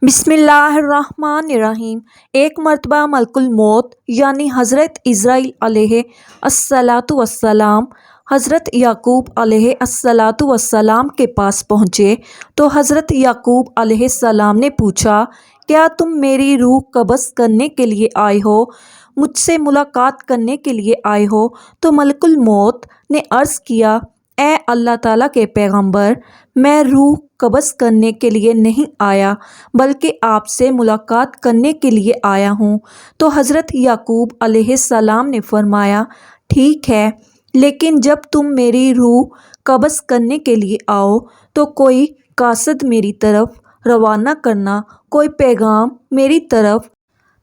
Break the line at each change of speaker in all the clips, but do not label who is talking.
بسم اللہ الرحمن الرحیم۔ ایک مرتبہ ملک الموت یعنی حضرت اسرائیل علیہ الصلاۃ والسلام حضرت یعقوب علیہ الصلاۃ والسلام کے پاس پہنچے تو حضرت یعقوب علیہ السلام نے پوچھا، کیا تم میری روح قبض کرنے کے لیے آئے ہو، مجھ سے ملاقات کرنے کے لیے آئے ہو؟ تو ملک الموت نے عرض کیا، اے اللہ تعالیٰ کے پیغمبر، میں روح قبض کرنے کے لیے نہیں آیا بلکہ آپ سے ملاقات کرنے کے لیے آیا ہوں۔ تو حضرت یعقوب علیہ السلام نے فرمایا، ٹھیک ہے، لیکن جب تم میری روح قبض کرنے کے لیے آؤ تو کوئی قاصد میری طرف روانہ کرنا، کوئی پیغام میری طرف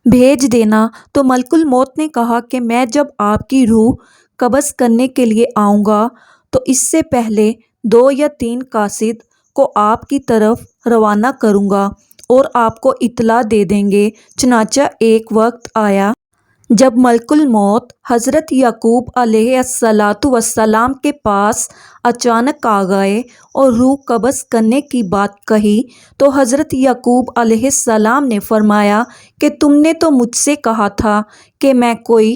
بھیج دینا۔ تو ملک الموت نے کہا کہ میں جب آپ کی روح قبض کرنے کے لیے آؤں گا تو اس سے پہلے 2 یا 3 قاصد کو آپ کی طرف روانہ کروں گا اور آپ کو اطلاع دے دیں گے۔ چنانچہ ایک وقت آیا جب ملک الموت حضرت یعقوب علیہ الصلاۃ والسلام کے پاس اچانک آ گئے اور روح قبض کرنے کی بات کہی تو حضرت یعقوب علیہ السلام نے فرمایا کہ تم نے تو مجھ سے کہا تھا کہ میں کوئی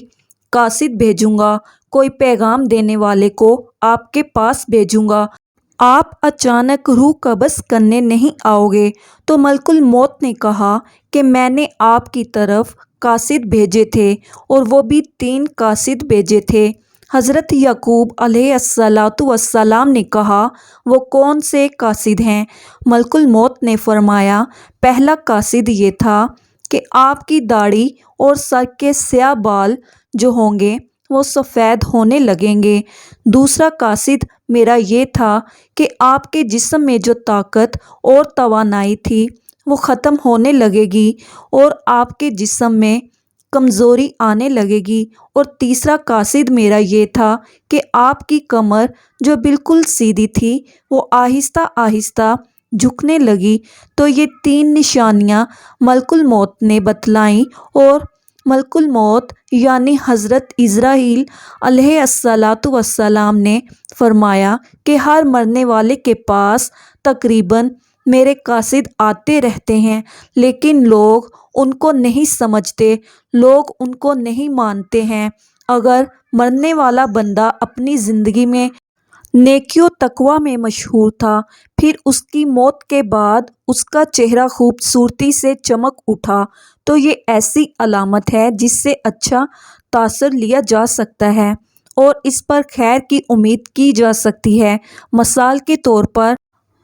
قاصد بھیجوں گا، کوئی پیغام دینے والے کو آپ کے پاس بھیجوں گا، آپ اچانک روح قبض کرنے نہیں آؤ گے۔ تو ملک الموت نے کہا کہ میں نے آپ کی طرف قاصد بھیجے تھے اور وہ بھی 3 قاصد بھیجے تھے۔ حضرت یعقوب علیہ الصلاۃ والسلام نے کہا، وہ کون سے قاصد ہیں؟ ملک الموت نے فرمایا، پہلا قاصد یہ تھا کہ آپ کی داڑھی اور سر کے سیاہ بال جو ہوں گے وہ سفید ہونے لگیں گے۔ دوسرا قاصد میرا یہ تھا کہ آپ کے جسم میں جو طاقت اور توانائی تھی وہ ختم ہونے لگے گی اور آپ کے جسم میں کمزوری آنے لگے گی۔ اور تیسرا قاصد میرا یہ تھا کہ آپ کی کمر جو بالکل سیدھی تھی وہ آہستہ آہستہ جھکنے لگی۔ تو یہ 3 نشانیاں ملک الموت نے بتلائیں اور ملک الموت یعنی حضرت اسرائیل علیہ الصلاۃ والسلام نے فرمایا کہ ہر مرنے والے کے پاس تقریباً میرے قاصد آتے رہتے ہیں، لیکن لوگ ان کو نہیں سمجھتے، لوگ ان کو نہیں مانتے ہیں۔ اگر مرنے والا بندہ اپنی زندگی میں نیکی و تقوی میں مشہور تھا، پھر اس کی موت کے بعد اس کا چہرہ خوبصورتی سے چمک اٹھا تو یہ ایسی علامت ہے جس سے اچھا تاثر لیا جا سکتا ہے اور اس پر خیر کی امید کی جا سکتی ہے۔ مثال کے طور پر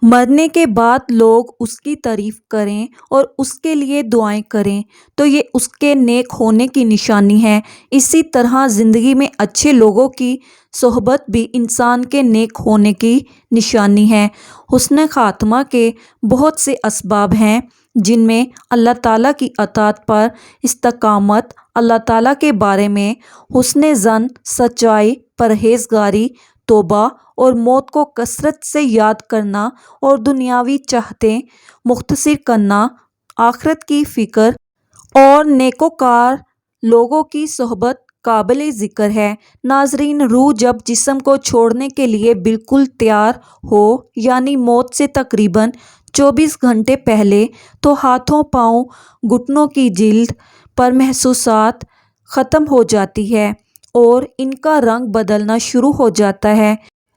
مرنے کے بعد لوگ اس کی تعریف کریں اور اس کے لیے دعائیں کریں تو یہ اس کے نیک ہونے کی نشانی ہے۔ اسی طرح زندگی میں اچھے لوگوں کی صحبت بھی انسان کے نیک ہونے کی نشانی ہے۔ حسن خاتمہ کے بہت سے اسباب ہیں جن میں اللہ تعالیٰ کی اطاعت پر استقامت، اللہ تعالیٰ کے بارے میں حسن ظن، سچائی، پرہیزگاری، توبہ اور موت کو کثرت سے یاد کرنا اور دنیاوی چاہتیں مختصر کرنا، آخرت کی فکر اور نیکوکار لوگوں کی صحبت قابل ذکر ہے۔ ناظرین، روح جب جسم کو چھوڑنے کے لیے بالکل تیار ہو یعنی موت سے تقریباً 24 گھنٹے پہلے تو ہاتھوں، پاؤں، گھٹنوں کی جلد پر محسوسات ختم ہو جاتی ہے اور ان کا رنگ بدلنا شروع ہو جاتا ہے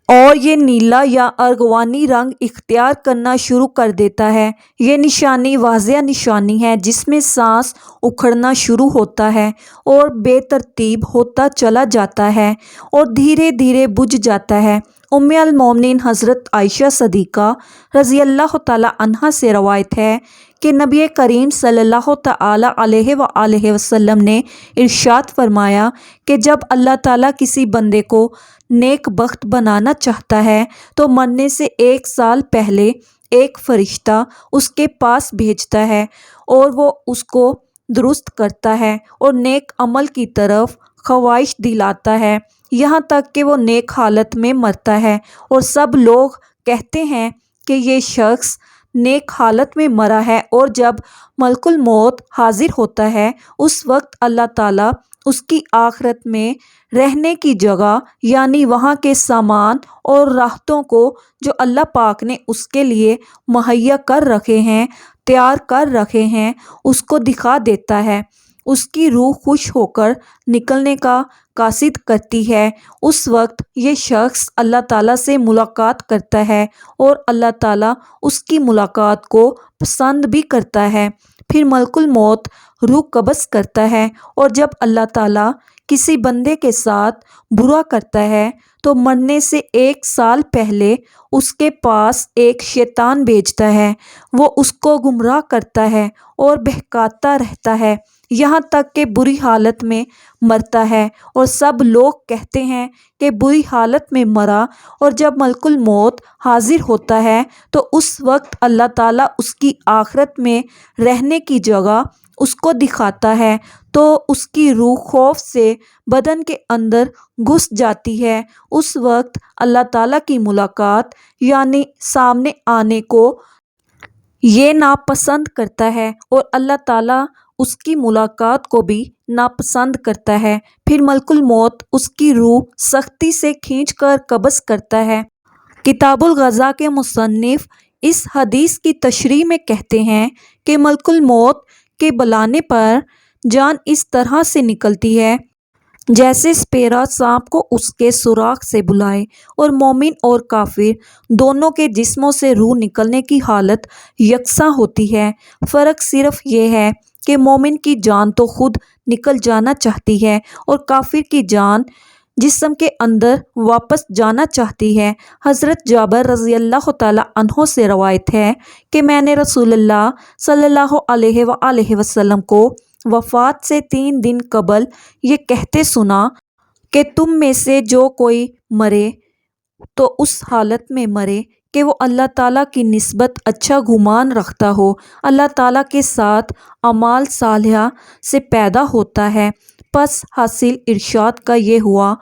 اور یہ نیلا یا ارغوانی رنگ اختیار کرنا شروع کر دیتا ہے۔ یہ نشانی واضح نشانی ہے جس میں سانس اکھڑنا شروع ہوتا ہے اور بے ترتیب ہوتا چلا جاتا ہے اور دھیرے دھیرے بجھ جاتا ہے۔ ام المومنین حضرت عائشہ صدیقہ رضی اللہ تعالی عنہا سے روایت ہے کہ نبی کریم صلی اللہ تعالی علیہ وآلہ وسلم نے ارشاد فرمایا کہ جب اللہ تعالیٰ کسی بندے کو نیک بخت بنانا چاہتا ہے تو مرنے سے 1 سال پہلے ایک فرشتہ اس کے پاس بھیجتا ہے اور وہ اس کو درست کرتا ہے اور نیک عمل کی طرف خواہش دلاتا ہے یہاں تک کہ وہ نیک حالت میں مرتا ہے اور سب لوگ کہتے ہیں کہ یہ شخص نیک حالت میں مرا ہے، اور جب ملک الموت حاضر ہوتا ہے اس وقت اللہ تعالیٰ اس کی آخرت میں رہنے کی جگہ یعنی وہاں کے سامان اور راحتوں کو جو اللہ پاک نے اس کے لیے مہیا کر رکھے ہیں تیار کر رکھے ہیں اس کو دکھا دیتا ہے۔ اس کی روح خوش ہو کر نکلنے کا قاصد کرتی ہے۔ اس وقت یہ شخص اللہ تعالیٰ سے ملاقات کرتا ہے اور اللہ تعالیٰ اس کی ملاقات کو پسند بھی کرتا ہے۔ پھر ملک الموت روح قبض کرتا ہے، اور جب اللہ تعالیٰ کسی بندے کے ساتھ برا کرتا ہے تو مرنے سے 1 سال پہلے اس کے پاس ایک شیطان بھیجتا ہے۔ وہ اس کو گمراہ کرتا ہے اور بہکاتا رہتا ہے یہاں تک کہ بری حالت میں مرتا ہے، اور سب لوگ کہتے ہیں کہ بری حالت میں مرا۔ اور جب ملک الموت حاضر ہوتا ہے تو اس وقت اللہ تعالیٰ اس کی آخرت میں رہنے کی جگہ اس کو دکھاتا ہے، تو اس کی روح خوف سے بدن کے اندر گھس جاتی ہے۔ اس وقت اللہ تعالیٰ کی ملاقات یعنی سامنے آنے کو یہ ناپسند کرتا ہے، اور اللہ تعالیٰ اس کی ملاقات کو بھی ناپسند کرتا ہے۔ پھر ملک الموت اس کی روح سختی سے کھینچ کر قبض کرتا ہے۔ کتاب الغذا کے مصنف اس حدیث کی تشریح میں کہتے ہیں کہ ملک الموت کے بلانے پر جان اس طرح سے نکلتی ہے جیسے سپیرا سانپ کو اس کے سوراخ سے بلائے، اور مومن اور کافر دونوں کے جسموں سے روح نکلنے کی حالت یکساں ہوتی ہے۔ فرق صرف یہ ہے کہ مومن کی جان تو خود نکل جانا چاہتی ہے اور کافر کی جان جسم کے اندر واپس جانا چاہتی ہے۔ حضرت جابر رضی اللہ تعالیٰ عنہ سے روایت ہے کہ میں نے رسول اللہ صلی اللہ علیہ وآلہ وسلم کو وفات سے 3 دن قبل یہ کہتے سنا کہ تم میں سے جو کوئی مرے تو اس حالت میں مرے کہ وہ اللہ تعالیٰ کی نسبت اچھا گمان رکھتا ہو، اللہ تعالیٰ کے ساتھ اعمال صالحہ سے پیدا ہوتا ہے۔ پس حاصل ارشاد کا یہ ہوا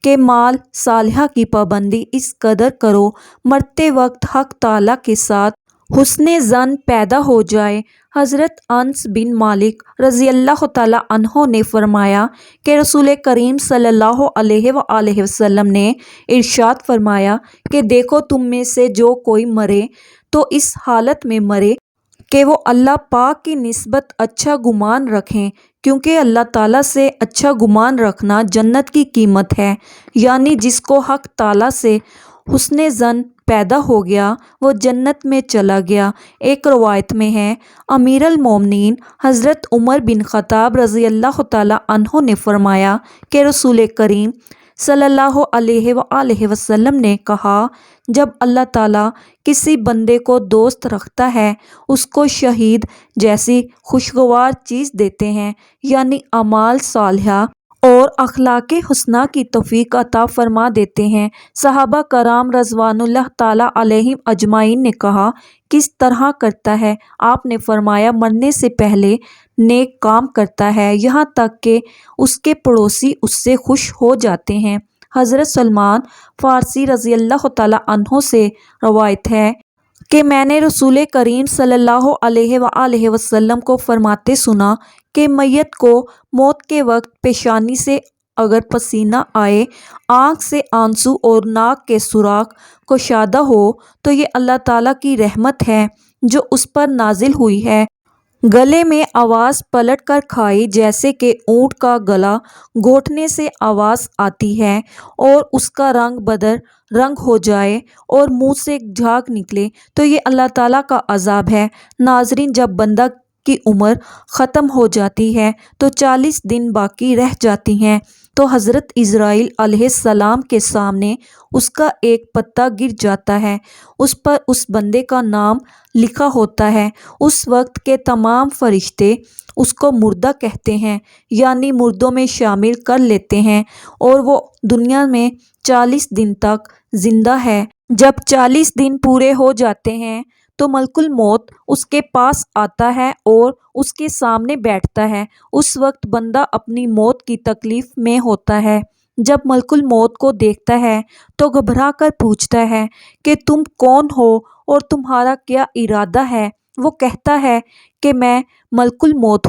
کہ مال صالحہ کی پابندی اس قدر کرو مرتے وقت حق تعالیٰ کے ساتھ حسن ظن پیدا ہو جائے۔ حضرت انس بن مالک رضی اللہ تعالیٰ عنہ نے فرمایا کہ رسول کریم صلی اللہ علیہ وآلہ وسلم نے ارشاد فرمایا کہ دیکھو تم میں سے جو کوئی مرے تو اس حالت میں مرے کہ وہ اللہ پاک کی نسبت اچھا گمان رکھیں، کیونکہ اللہ تعالیٰ سے اچھا گمان رکھنا جنت کی قیمت ہے، یعنی جس کو حق تعالیٰ سے حسن ظن پیدا ہو گیا وہ جنت میں چلا گیا۔ ایک روایت میں ہے امیر المومنین حضرت عمر بن خطاب رضی اللہ تعالیٰ عنہ نے فرمایا کہ رسول کریم صلی اللہ علیہ وآلہ وسلم نے کہا، جب اللہ تعالیٰ کسی بندے کو دوست رکھتا ہے اس کو شہید جیسی خوشگوار چیز دیتے ہیں، یعنی اعمال صالحہ اور اخلاق حسنہ کی توفیق عطا فرما دیتے ہیں۔ صحابہ کرام رضوان اللہ تعالیٰ علیہم اجمعین نے کہا، کس طرح کرتا ہے؟ آپ نے فرمایا، مرنے سے پہلے نیک کام کرتا ہے یہاں تک کہ اس کے پڑوسی اس سے خوش ہو جاتے ہیں۔ حضرت سلمان فارسی رضی اللہ تعالیٰ عنہ سے روایت ہے کہ میں نے رسول کریم صلی اللہ علیہ وآلہ وسلم کو فرماتے سنا کہ میت کو موت کے وقت پیشانی سے اگر پسینہ آئے، آنکھ سے آنسو اور ناک کے سوراخ کشادہ ہو تو یہ اللہ تعالیٰ کی رحمت ہے جو اس پر نازل ہوئی ہے۔ گلے میں آواز پلٹ کر کھائی جیسے کہ اونٹ کا گلا گھونٹنے سے آواز آتی ہے اور اس کا رنگ بدر رنگ ہو جائے اور منہ سے جھاگ نکلے تو یہ اللہ تعالیٰ کا عذاب ہے۔ ناظرین، جب بندہ کی عمر ختم ہو جاتی ہے تو 40 دن باقی رہ جاتی ہیں تو حضرت اسرائیل علیہ السلام کے سامنے اس کا ایک پتا گر جاتا ہے، اس پر اس بندے کا نام لکھا ہوتا ہے۔ اس وقت کے تمام فرشتے اس کو مردہ کہتے ہیں، یعنی مردوں میں شامل کر لیتے ہیں، اور وہ دنیا میں 40 دن تک زندہ ہے۔ جب 40 دن پورے ہو جاتے ہیں تو ملک الموت اس کے پاس آتا ہے اور اس کے سامنے بیٹھتا ہے۔ اس وقت بندہ اپنی موت کی تکلیف میں ہوتا ہے۔ جب ملک الموت کو دیکھتا ہے تو گھبرا کر پوچھتا ہے کہ تم کون ہو اور تمہارا کیا ارادہ ہے؟ وہ کہتا ہے کہ میں ملک الموت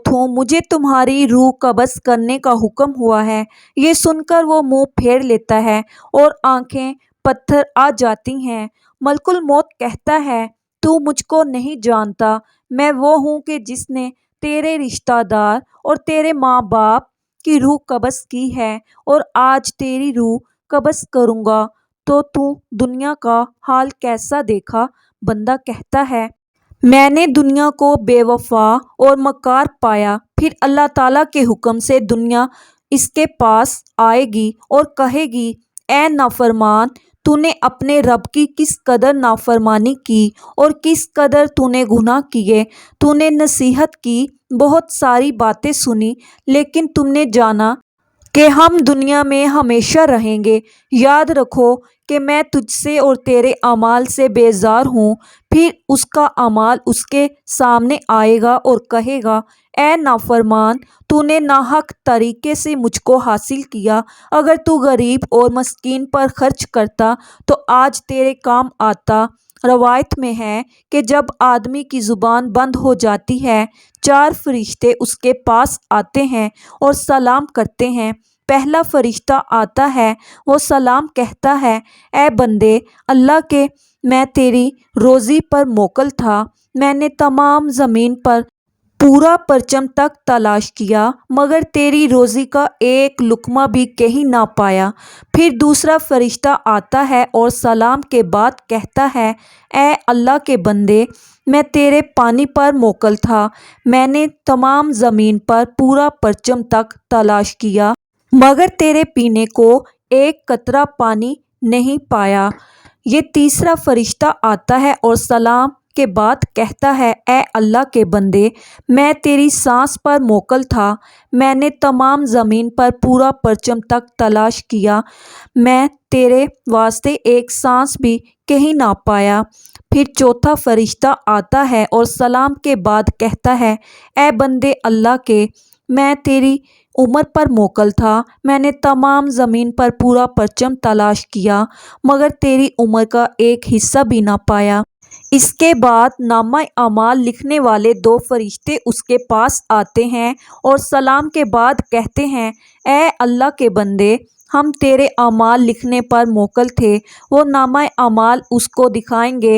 ہوں، مجھے تمہاری روح قبض کرنے کا حکم ہوا ہے۔ یہ سن کر وہ منہ پھیر لیتا ہے اور آنکھیں پتھر آ جاتی ہیں۔ ملک الموت کہتا ہے تو مجھ کو نہیں جانتا، میں وہ ہوں کہ جس نے تیرے رشتہ دار اور تیرے ماں باپ کی روح قبض کی ہے، اور آج تیری روح قبض کروں گا تو دنیا کا حال کیسا دیکھا۔ بندہ کہتا ہے میں نے دنیا کو بے وفا اور مکار پایا، پھر اللہ تعالیٰ کے حکم سے دنیا اس کے پاس آئے گی اور کہے گی اے نافرمان، تو نے اپنے رب کی کس قدر نافرمانی کی اور کس قدر تو نے گناہ کیے۔ تو نے نصیحت کی، بہت ساری باتیں سنی، لیکن تم نے جانا کہ ہم دنیا میں ہمیشہ رہیں گے۔ یاد رکھو کہ میں تجھ سے اور تیرے اعمال سے بیزار ہوں۔ پھر اس کا اعمال اس کے سامنے آئے گا اور کہے گا اے نافرمان، تو نے ناحق طریقے سے مجھ کو حاصل کیا۔ اگر تو غریب اور مسکین پر خرچ کرتا تو آج تیرے کام آتا۔ روایت میں ہے کہ جب آدمی کی زبان بند ہو جاتی ہے، 4 فرشتے اس کے پاس آتے ہیں اور سلام کرتے ہیں۔ پہلا فرشتہ آتا ہے، وہ سلام کہتا ہے اے بندے اللہ کے، میں تیری روزی پر موکل تھا، میں نے تمام زمین پر پورا پرچم تک تلاش کیا مگر تیری روزی کا ایک لقمہ بھی کہیں نہ پایا۔ پھر دوسرا فرشتہ آتا ہے اور سلام کے بعد کہتا ہے اے اللہ کے بندے، میں تیرے پانی پر موکل تھا، میں نے تمام زمین پر پورا پرچم تک تلاش کیا مگر تیرے پینے کو ایک قطرہ پانی نہیں پایا۔ یہ تیسرا فرشتہ آتا ہے اور سلام کے بعد کہتا ہے اے اللہ کے بندے، میں تیری سانس پر موکل تھا، میں نے تمام زمین پر پورا پرچم تک تلاش کیا، میں تیرے واسطے ایک سانس بھی کہیں نہ پایا۔ پھر چوتھا فرشتہ آتا ہے اور سلام کے بعد کہتا ہے اے بندے اللہ کے، میں تیری عمر پر موکل تھا، میں نے تمام زمین پر پورا پرچم تلاش کیا مگر تیری عمر کا ایک حصہ بھی نہ پایا۔ اس کے بعد نامہ اعمال لکھنے والے 2 فرشتے اس کے پاس آتے ہیں اور سلام کے بعد کہتے ہیں اے اللہ کے بندے، ہم تیرے اعمال لکھنے پر موکل تھے۔ وہ نامہ اعمال اس کو دکھائیں گے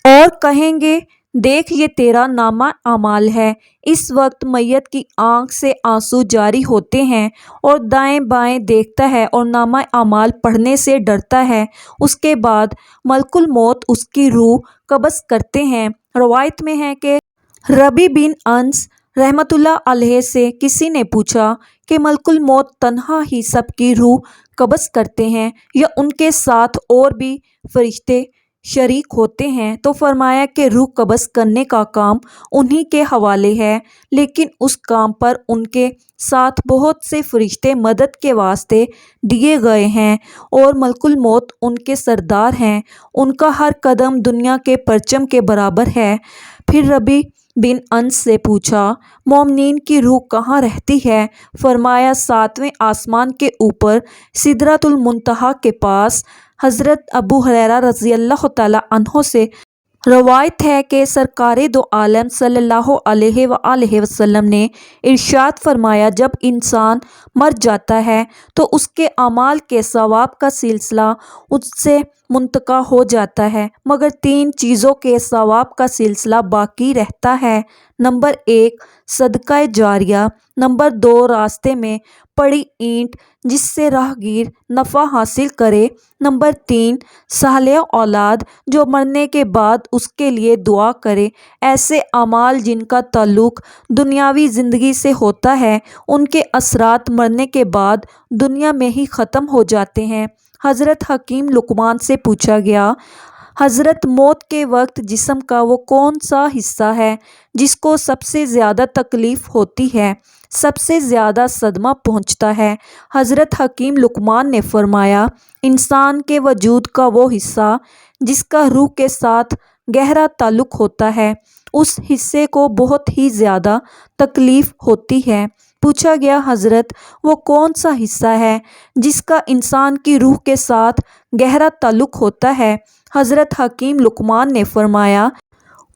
اور کہیں گے دیکھ یہ تیرا نامہ اعمال ہے۔ اس وقت میت کی آنکھ سے آنسو جاری ہوتے ہیں اور دائیں بائیں دیکھتا ہے اور نامہ اعمال پڑھنے سے ڈرتا ہے۔ اس کے بعد ملک الموت اس کی روح قبض کرتے ہیں۔ روایت میں ہے کہ ربیع بن انس رحمۃ اللہ علیہ سے کسی نے پوچھا کہ ملک الموت تنہا ہی سب کی روح قبض کرتے ہیں یا ان کے ساتھ اور بھی فرشتے شریک ہوتے ہیں؟ تو فرمایا کہ روح قبض کرنے کا کام انہی کے حوالے ہے، لیکن اس کام پر ان کے ساتھ بہت سے فرشتے مدد کے واسطے دیے گئے ہیں اور ملک الموت ان کے سردار ہیں، ان کا ہر قدم دنیا کے پرچم کے برابر ہے۔ پھر ربیع بن انس سے پوچھا مومنین کی روح کہاں رہتی ہے؟ فرمایا 7ویں آسمان کے اوپر سدرۃ المنتہا کے پاس۔ حضرت ابو ہریرہ رضی اللہ تعالیٰ عنہ سے روایت ہے کہ سرکار دو عالم صلی اللہ علیہ وآلہ وسلم نے ارشاد فرمایا جب انسان مر جاتا ہے تو اس کے اعمال کے ثواب کا سلسلہ اس سے منقطع ہو جاتا ہے مگر 3 چیزوں کے ثواب کا سلسلہ باقی رہتا ہے۔ نمبر 1 صدقہ جاریہ، نمبر 2 راستے میں پڑی اینٹ جس سے راہگیر نفع حاصل کرے، نمبر 3 صالح اولاد جو مرنے کے بعد اس کے لیے دعا کرے۔ ایسے اعمال جن کا تعلق دنیاوی زندگی سے ہوتا ہے ان کے اثرات مرنے کے بعد دنیا میں ہی ختم ہو جاتے ہیں۔ حضرت حکیم لقمان سے پوچھا گیا حضرت موت کے وقت جسم کا وہ کون سا حصہ ہے جس کو سب سے زیادہ تکلیف ہوتی ہے، سب سے زیادہ صدمہ پہنچتا ہے؟ حضرت حکیم لقمان نے فرمایا انسان کے وجود کا وہ حصہ جس کا روح کے ساتھ گہرا تعلق ہوتا ہے، اس حصے کو بہت ہی زیادہ تکلیف ہوتی ہے۔ پوچھا گیا حضرت وہ کون سا حصہ ہے جس کا انسان کی روح کے ساتھ گہرا تعلق ہوتا ہے؟ حضرت حکیم لقمان نے فرمایا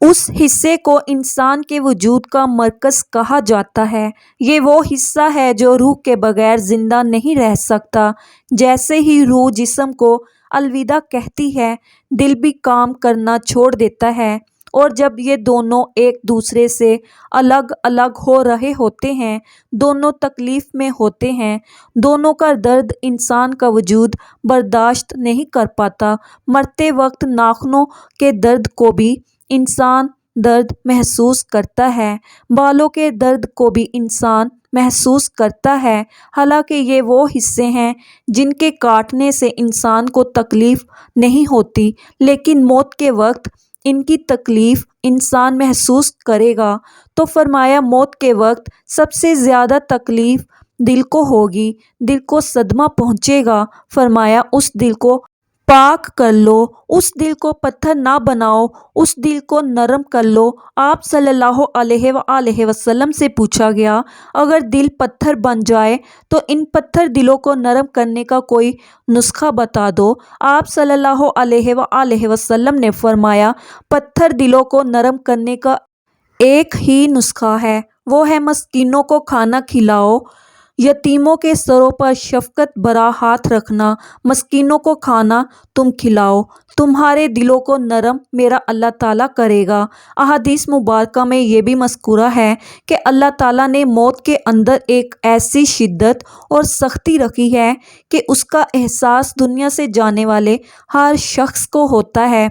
اس حصے کو انسان کے وجود کا مرکز کہا جاتا ہے، یہ وہ حصہ ہے جو روح کے بغیر زندہ نہیں رہ سکتا۔ جیسے ہی روح جسم کو الوداع کہتی ہے دل بھی کام کرنا چھوڑ دیتا ہے۔ اور جب یہ دونوں ایک دوسرے سے الگ الگ ہو رہے ہوتے ہیں، دونوں تکلیف میں ہوتے ہیں، دونوں کا درد انسان کا وجود برداشت نہیں کر پاتا۔ مرتے وقت ناخنوں کے درد کو بھی انسان درد محسوس کرتا ہے، بالوں کے درد کو بھی انسان محسوس کرتا ہے، حالانکہ یہ وہ حصے ہیں جن کے کاٹنے سے انسان کو تکلیف نہیں ہوتی، لیکن موت کے وقت ان کی تکلیف انسان محسوس کرے گا۔ تو فرمایا موت کے وقت سب سے زیادہ تکلیف دل کو ہوگی، دل کو صدمہ پہنچے گا۔ فرمایا اس دل کو پاک کر لو، اس دل کو پتھر نہ بناؤ، اس دل کو نرم کر لو۔ آپ صلی اللہ علیہ وآلہ وسلم سے پوچھا گیا، اگر دل پتھر بن جائے تو ان پتھر دلوں کو نرم کرنے کا کوئی نسخہ بتا دو۔ آپ صلی اللہ علیہ وآلہ وسلم نے فرمایا، پتھر دلوں کو نرم کرنے کا ایک ہی نسخہ ہے، وہ ہے مسکینوں کو کھانا کھلاؤ، یتیموں کے سروں پر شفقت بھرا ہاتھ رکھنا، مسکینوں کو کھانا تم کھلاؤ، تمہارے دلوں کو نرم میرا اللہ تعالیٰ کرے گا۔ احادیث مبارکہ میں یہ بھی مذکورہ ہے کہ اللہ تعالیٰ نے موت کے اندر ایک ایسی شدت اور سختی رکھی ہے کہ اس کا احساس دنیا سے جانے والے ہر شخص کو ہوتا ہے،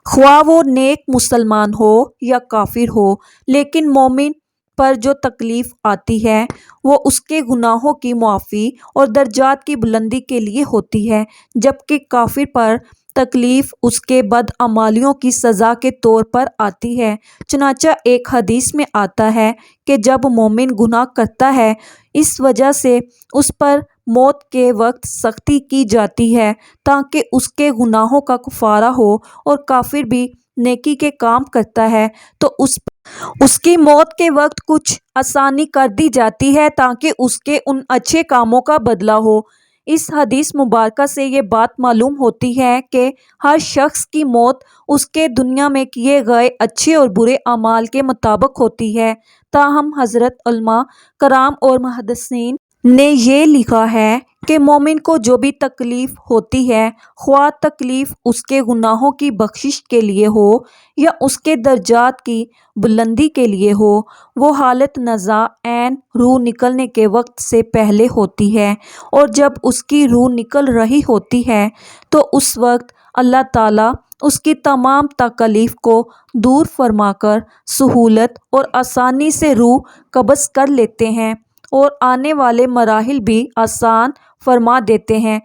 خواہ وہ نیک مسلمان ہو یا کافر ہو۔ لیکن مومن پر جو تکلیف آتی ہے وہ اس کے گناہوں کی معافی اور درجات کی بلندی کے لیے ہوتی ہے، جبکہ کافر پر تکلیف اس کے بدعمالیوں کی سزا کے طور پر آتی ہے۔ چنانچہ ایک حدیث میں آتا ہے کہ جب مومن گناہ کرتا ہے، اس وجہ سے اس پر موت کے وقت سختی کی جاتی ہے تاکہ اس کے گناہوں کا کفارہ ہو، اور کافر بھی نیکی کے کام کرتا ہے تو اس کی موت کے وقت کچھ آسانی کر دی جاتی ہے تاکہ اس کے ان اچھے کاموں کا بدلہ ہو۔ اس حدیث مبارکہ سے یہ بات معلوم ہوتی ہے کہ ہر شخص کی موت اس کے دنیا میں کیے گئے اچھے اور برے اعمال کے مطابق ہوتی ہے۔ تاہم حضرت علماء کرام اور محدثین نے یہ لکھا ہے کہ مومن کو جو بھی تکلیف ہوتی ہے، خواہ تکلیف اس کے گناہوں کی بخشش کے لیے ہو یا اس کے درجات کی بلندی کے لیے ہو، وہ حالت نزا عین روح نکلنے کے وقت سے پہلے ہوتی ہے، اور جب اس کی روح نکل رہی ہوتی ہے تو اس وقت اللہ تعالیٰ اس کی تمام تکالیف کو دور فرما کر سہولت اور آسانی سے روح قبض کر لیتے ہیں اور آنے والے مراحل بھی آسان فرما دیتے ہیں۔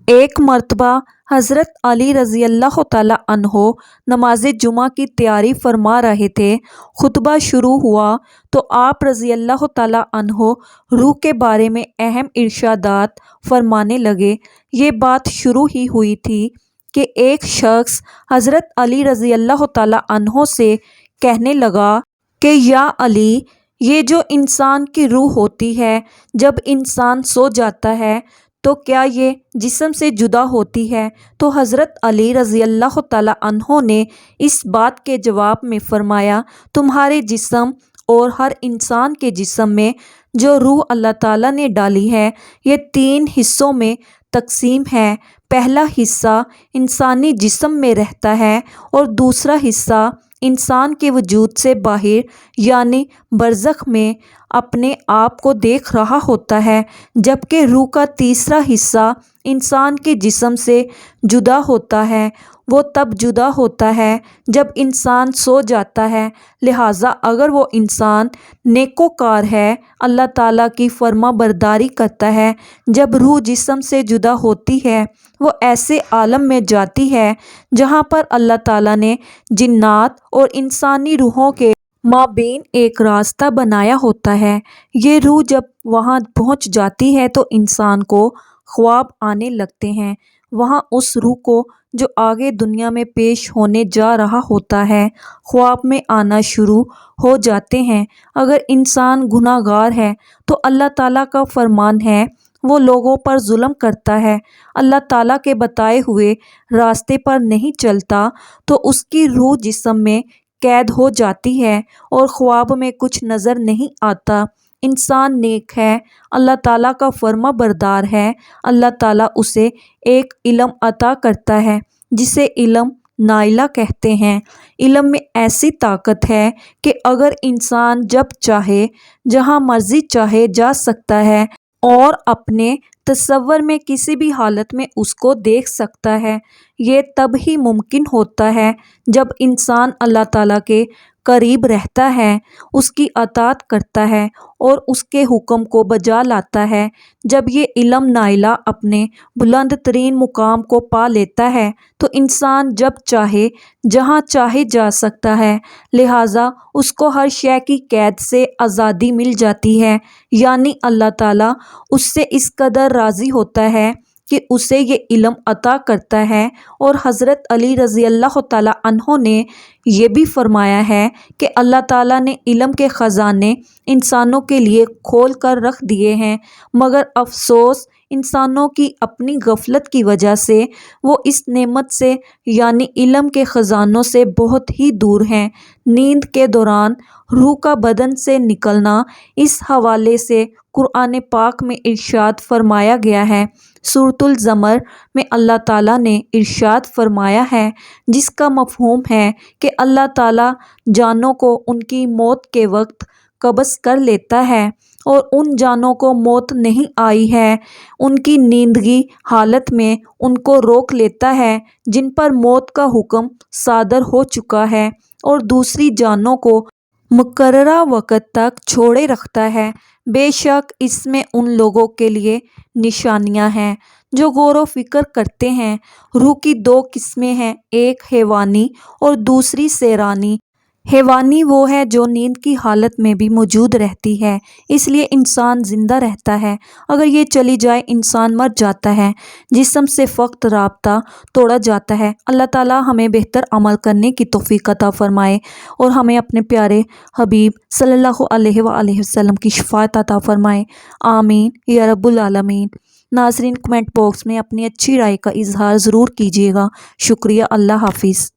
ایک مرتبہ حضرت علی رضی اللہ تعالیٰ عنہ نماز جمعہ کی تیاری فرما رہے تھے، خطبہ شروع ہوا تو آپ رضی اللہ تعالیٰ عنہ روح کے بارے میں اہم ارشادات فرمانے لگے۔ یہ بات شروع ہی ہوئی تھی کہ ایک شخص حضرت علی رضی اللہ تعالیٰ عنہ سے کہنے لگا کہ یا علی، یہ جو انسان کی روح ہوتی ہے، جب انسان سو جاتا ہے تو کیا یہ جسم سے جدا ہوتی ہے؟ تو حضرت علی رضی اللہ تعالیٰ عنہ نے اس بات کے جواب میں فرمایا، تمہارے جسم اور ہر انسان کے جسم میں جو روح اللہ تعالیٰ نے ڈالی ہے، یہ 3 حصوں میں تقسیم ہے۔ پہلا حصہ انسانی جسم میں رہتا ہے اور دوسرا حصہ انسان کے وجود سے باہر یعنی برزخ میں اپنے آپ کو دیکھ رہا ہوتا ہے، جبکہ روح کا تیسرا حصہ انسان کے جسم سے جدا ہوتا ہے۔ وہ تب جدا ہوتا ہے جب انسان سو جاتا ہے، لہٰذا اگر وہ انسان نیکوکار ہے، اللہ تعالیٰ کی فرما برداری کرتا ہے، جب روح جسم سے جدا ہوتی ہے وہ ایسے عالم میں جاتی ہے جہاں پر اللہ تعالیٰ نے جنات اور انسانی روحوں کے مابین ایک راستہ بنایا ہوتا ہے۔ یہ روح جب وہاں پہنچ جاتی ہے تو انسان کو خواب آنے لگتے ہیں۔ وہاں اس روح کو جو آگے دنیا میں پیش ہونے جا رہا ہوتا ہے خواب میں آنا شروع ہو جاتے ہیں۔ اگر انسان گناہ گار ہے تو اللہ تعالیٰ کا فرمان ہے وہ لوگوں پر ظلم کرتا ہے، اللہ تعالیٰ کے بتائے ہوئے راستے پر نہیں چلتا تو اس کی روح جسم میں قید ہو جاتی ہے اور خواب میں کچھ نظر نہیں آتا۔ انسان نیک ہے، اللہ تعالیٰ کا فرما بردار ہے، اللہ تعالیٰ اسے ایک علم عطا کرتا ہے جسے علم نائلہ کہتے ہیں۔ علم میں ایسی طاقت ہے کہ اگر انسان جب چاہے جہاں مرضی چاہے جا سکتا ہے اور اپنے تصور میں کسی بھی حالت میں اس کو دیکھ سکتا ہے۔ یہ تب ہی ممکن ہوتا ہے جب انسان اللہ تعالیٰ کے قریب رہتا ہے، اس کی اطاعت کرتا ہے اور اس کے حکم کو بجا لاتا ہے۔ جب یہ علم نائلہ اپنے بلند ترین مقام کو پا لیتا ہے تو انسان جب چاہے جہاں چاہے جا سکتا ہے، لہٰذا اس کو ہر شے کی قید سے آزادی مل جاتی ہے، یعنی اللہ تعالیٰ اس سے اس قدر راضی ہوتا ہے کہ اسے یہ علم عطا کرتا ہے۔ اور حضرت علی رضی اللہ تعالیٰ عنہ نے یہ بھی فرمایا ہے کہ اللہ تعالیٰ نے علم کے خزانے انسانوں کے لیے کھول کر رکھ دیے ہیں، مگر افسوس انسانوں کی اپنی غفلت کی وجہ سے وہ اس نعمت سے یعنی علم کے خزانوں سے بہت ہی دور ہیں۔ نیند کے دوران روح کا بدن سے نکلنا، اس حوالے سے قرآن پاک میں ارشاد فرمایا گیا ہے۔ سورۃ الزمر میں اللہ تعالیٰ نے ارشاد فرمایا ہے، جس کا مفہوم ہے کہ اللہ تعالیٰ جانوں کو ان کی موت کے وقت قبض کر لیتا ہے، اور ان جانوں کو موت نہیں آئی ہے ان کی نیندگی حالت میں ان کو روک لیتا ہے جن پر موت کا حکم صادر ہو چکا ہے، اور دوسری جانوں کو مقررہ وقت تک چھوڑے رکھتا ہے۔ بے شک اس میں ان لوگوں کے لیے نشانیاں ہیں جو غور و فکر کرتے ہیں۔ روح کی دو قسمیں ہیں، ایک حیوانی اور دوسری سیرانی۔ حیوانی وہ ہے جو نیند کی حالت میں بھی موجود رہتی ہے، اس لیے انسان زندہ رہتا ہے۔ اگر یہ چلی جائے انسان مر جاتا ہے، جسم سے فقط رابطہ توڑا جاتا ہے۔ اللہ تعالیٰ ہمیں بہتر عمل کرنے کی توفیق عطا فرمائے اور ہمیں اپنے پیارے حبیب صلی اللہ علیہ وآلہ وسلم کی شفاعت عطا فرمائے، آمین یا رب العالمین۔ ناظرین، کمنٹ باکس میں اپنی اچھی رائے کا اظہار ضرور کیجیے گا۔ شکریہ، اللہ حافظ۔